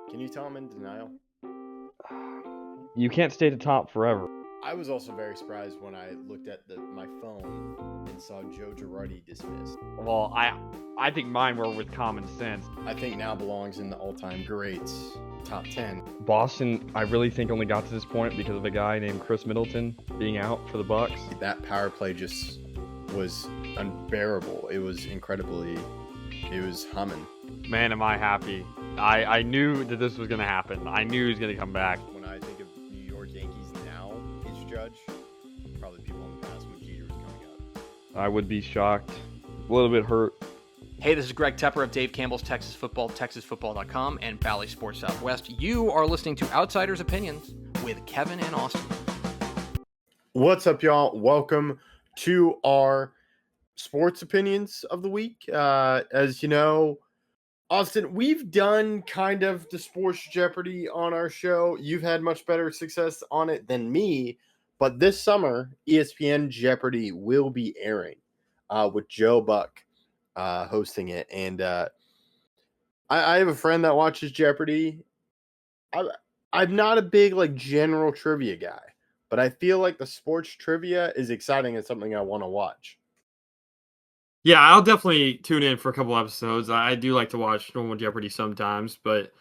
Can you tell I'm in denial? You can't stay at the top forever. I was also very surprised when I looked at my phone and saw Joe Girardi dismissed. Well, I think mine were with common sense. I think now belongs in the all-time greats top 10. Boston, I really think only got to this point because of a guy named Chris Middleton being out for the Bucks. That power play just was unbearable. It was humming. Man, am I happy. I knew that this was going to happen. I knew he was going to come back. When I think of New York Yankees now as Judge, probably people in the past when Jeter was coming up. I would be shocked. A little bit hurt. Hey, this is Greg Tepper of Dave Campbell's Texas Football, TexasFootball.com, and Valley Sports Southwest. You are listening to Outsiders Opinions with Kevin and Austin. What's up, y'all? Welcome to our sports opinions of the week. As you know, Austin, we've done kind of the Sports Jeopardy on our show. You've had much better success on it than me, but this summer, ESPN Jeopardy will be airing with Joe Buck hosting it. And I have a friend that watches Jeopardy. I'm not a big general trivia guy, but I feel like the sports trivia is exciting and something I want to watch. Yeah, I'll definitely tune in for a couple episodes. I do like to watch normal Jeopardy sometimes, but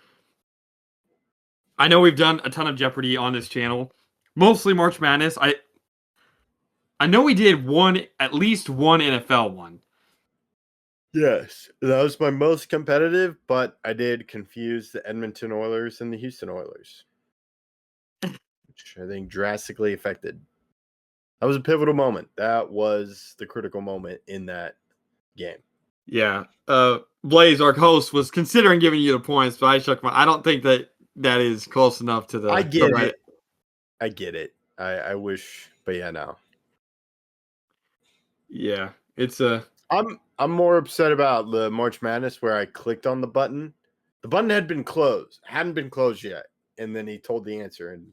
I know we've done a ton of Jeopardy on this channel, mostly March Madness. I know we did at least one NFL one. Yes, that was my most competitive, but I did confuse the Edmonton Oilers and the Houston Oilers, which I think drastically affected. That was a pivotal moment. That was the critical moment in that game. Yeah. Blaze, our host, was considering giving you the points, but I shook my... I don't think that is close enough to the... I get it. I get it. I wish, but yeah, no. Yeah, it's a... I'm more upset about the March Madness where I clicked on the button. The button hadn't been closed yet, and then he told the answer, and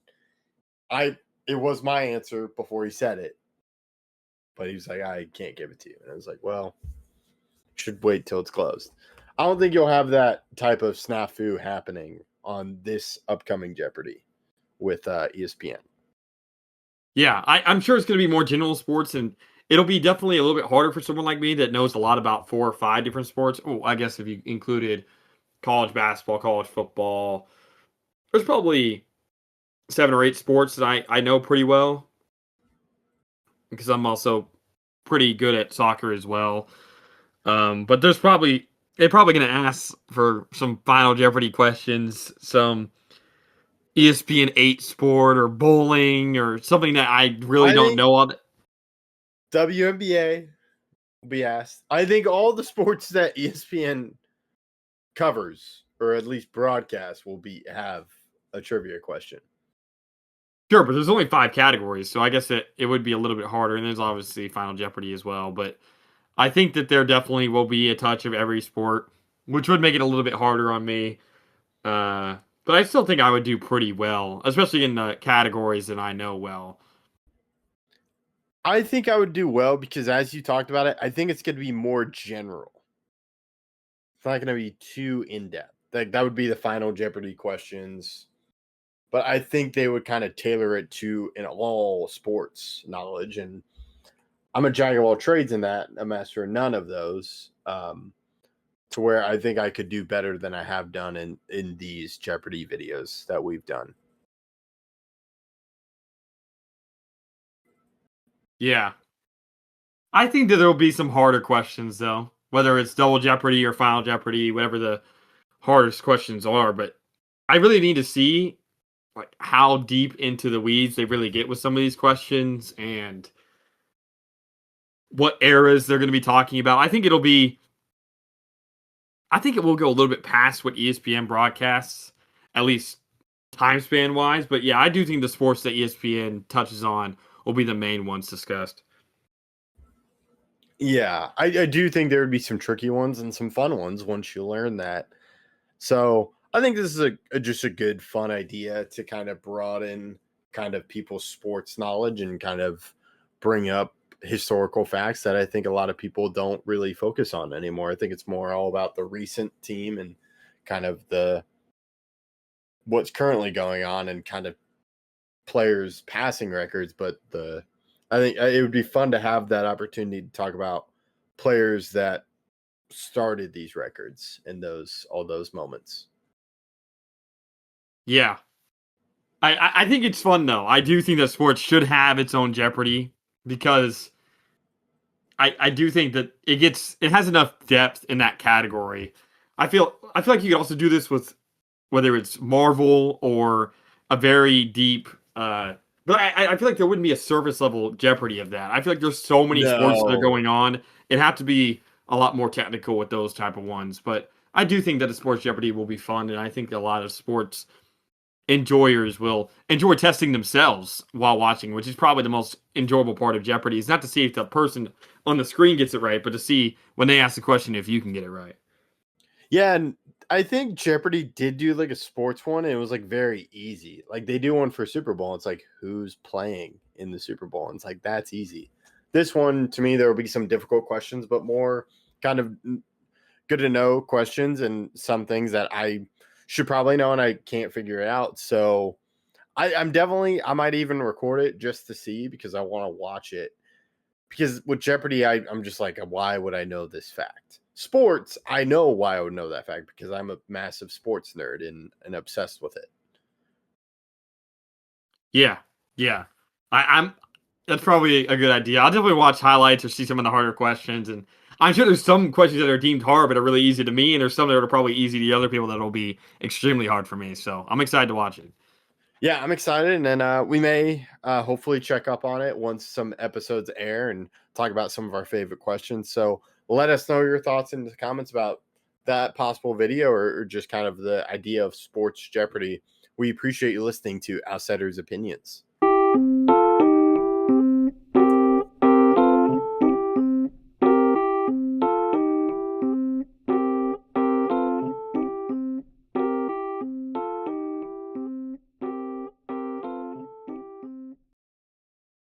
it was my answer before he said it. But he was like, I can't give it to you. And I was like, well, should wait till it's closed. I don't think you'll have that type of snafu happening on this upcoming Jeopardy with ESPN. Yeah, I'm sure it's going to be more general sports, and it'll be definitely a little bit harder for someone like me that knows a lot about 4 or 5 different sports. Oh, I guess if you included college basketball, college football, there's probably 7 or 8 sports that I know pretty well, because I'm also pretty good at soccer as well. But they're probably going to ask for some Final Jeopardy questions, some ESPN 8 sport or bowling or something that I really don't know all. WNBA will be asked. I think all the sports that ESPN covers, or at least broadcasts, will have a trivia question. Sure, but there's only 5 categories, so I guess it would be a little bit harder, and there's obviously Final Jeopardy as well, but I think that there definitely will be a touch of every sport, which would make it a little bit harder on me. But I still think I would do pretty well, especially in the categories that I know well. I think I would do well because, as you talked about it, I think it's going to be more general. It's not going to be too in-depth. That would be the Final Jeopardy questions. But I think they would kind of tailor it to an all sports knowledge. And I'm a jack of all trades in that, a master of none of those, to where I think I could do better than I have done in these Jeopardy videos that we've done. Yeah. I think that there will be some harder questions, though, whether it's Double Jeopardy or Final Jeopardy, whatever the hardest questions are. But I really need to see how deep into the weeds they really get with some of these questions and what eras they're going to be talking about. I think it will go a little bit past what ESPN broadcasts, at least time span wise. But yeah, I do think the sports that ESPN touches on will be the main ones discussed. Yeah, I do think there would be some tricky ones and some fun ones once you learn that. So I think this is just a good, fun idea to kind of broaden kind of people's sports knowledge and kind of bring up historical facts that I think a lot of people don't really focus on anymore. I think it's more all about the recent team and kind of the what's currently going on and kind of players' passing records, but I think it would be fun to have that opportunity to talk about players that started these records in all those moments. Yeah. I think it's fun though. I do think that sports should have its own Jeopardy because I do think that it has enough depth in that category. I feel like you could also do this with whether it's Marvel or a very deep but I feel like there wouldn't be a surface level Jeopardy of that. I feel like there's so many sports that are No. going on. It'd have to be a lot more technical with those type of ones. But I do think that a sports Jeopardy will be fun, and I think a lot of sports enjoyers will enjoy testing themselves while watching, which is probably the most enjoyable part of Jeopardy. It's not to see if the person on the screen gets it right, but to see when they ask the question if you can get it right. Yeah, and I think Jeopardy did do like a sports one, and it was like very easy. Like they do one for Super Bowl. It's like who's playing in the Super Bowl? And it's like that's easy. This one to me, there will be some difficult questions, but more kind of good to know questions and some things that I should probably know and I can't figure it out. So I might even record it just to see because I want to watch it. Because with Jeopardy, I'm just like, why would I know this fact? Sports, I know why I would know that fact because I'm a massive sports nerd and obsessed with it. Yeah, yeah. I'm. That's probably a good idea. I'll definitely watch highlights or see some of the harder questions, and I'm sure there's some questions that are deemed hard but are really easy to me, and there's some that are probably easy to other people that will be extremely hard for me. So I'm excited to watch it. Yeah, I'm excited, and then we may hopefully check up on it once some episodes air and talk about some of our favorite questions. So let us know your thoughts in the comments about that possible video or just kind of the idea of Sports Jeopardy. We appreciate you listening to Outsiders Opinions.